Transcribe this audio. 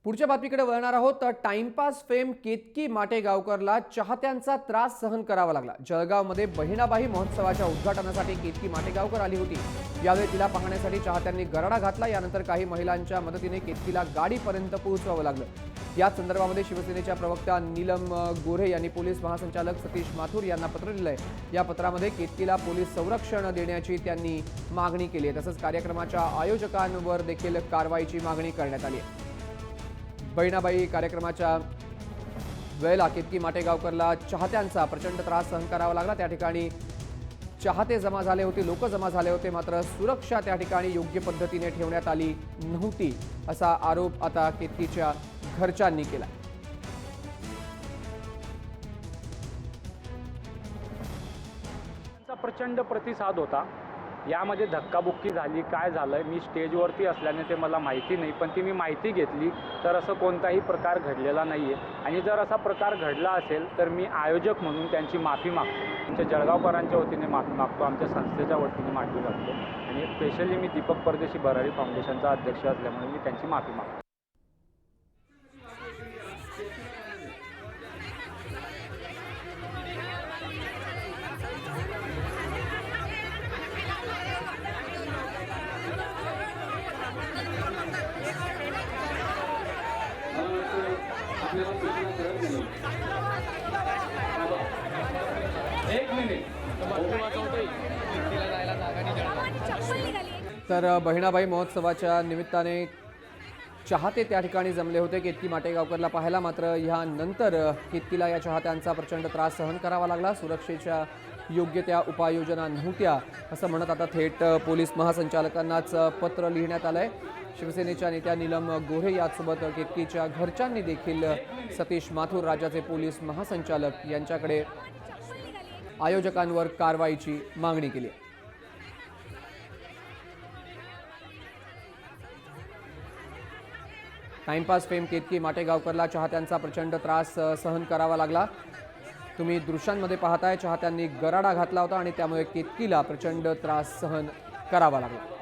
पुढच्या बातमीकडे वळणार आहोत तर टाइमपास फेम केतकी माटेगावकरला चाहत्यांचा त्रास सहन करावा लागला। जळगावमध्ये बहिणाबाई महोत्सवाच्या उद्घाटनासाठी केतकी माटेगावकर आली होती। यावेळी तिला पाहण्यासाठी चाहत्यांनी गराडा घातला। यानंतर काही महिलांच्या मदतीने केतकीला गाडीपर्यंत पोहोचवावं लागलं। या संदर्भामध्ये शिवसेनेच्या प्रवक्ता नीलम गोऱ्हे यांनी पोलीस महासंचालक सतीश माथुर यांना पत्र दिलंय। या पत्रामध्ये केतकीला पोलीस संरक्षण देण्याची त्यांनी मागणी केली आहे। तसंच कार्यक्रमाच्या आयोजकांवर देखील कारवाईची मागणी करण्यात आली आहे। बहिणाबाई कार्यक्रमाच्या वेळेला केतकी माटेगावकरला चाहत्यांचा प्रचंड त्रास सहन करावा लागला। त्या ठिकाणी चाहते जमा झाले होते, लोक जमा झाले होते, मात्र सुरक्षा त्या ठिकाणी योग्य पद्धतीने ठेवण्यात आली नव्हती असा आरोप आता केतकीच्या घरच्यांनी केला। प्रचंड प्रतिसाद होता। यामध्ये धक्काबुक्की झाली, काय झालं मी स्टेजवरती असल्याने ते मला माहिती नाही, पण ती मी माहिती घेतली तर असं कोणताही प्रकार घडलेला नाही आहे। आणि जर असा प्रकार घडला असेल तर मी आयोजक म्हणून त्यांची माफी मागतो। आमच्या जळगावकरांच्या वतीने माफी मागतो, आमच्या संस्थेच्या वतीने माफी मागतो आणि स्पेशली मी दीपक परदेशी भरारी फाउंडेशनचा अध्यक्ष असल्यामुळे मी त्यांची माफी मागतो। तर बहिणाबाई महोत्सवाच्या निमित्ताने चाहते त्या ठिकाणी जमले होते केतकी माटेगावकरला पाहायला। मात्र यानंतर केतकीला या चाहत्यांचा प्रचंड त्रास सहन करावा लागला। सुरक्षेच्या योग्य त्या उपाययोजना नव्हत्या असं म्हणत आता थेट पोलीस महासंचालकांनाच पत्र लिहिण्यात आलंय। शिवसेनेच्या नेत्या नीलम गोऱ्हे यासोबत केतकीच्या घरच्यांनी देखील सतीश माथुर राज्याचे पोलीस महासंचालक यांच्याकडे आयोजकांवर कारवाईची मागणी केली। टाइमपास फेम केतकी माटेगावकरला चाहत्यांचा प्रचंड त्रास सहन करावा लागला। तुम्ही दृश्यांमध्ये पाहताय चाहत्यांनी गराडा घातला होता आणि त्यामुळे केतकीला प्रचंड त्रास सहन करावा लागला।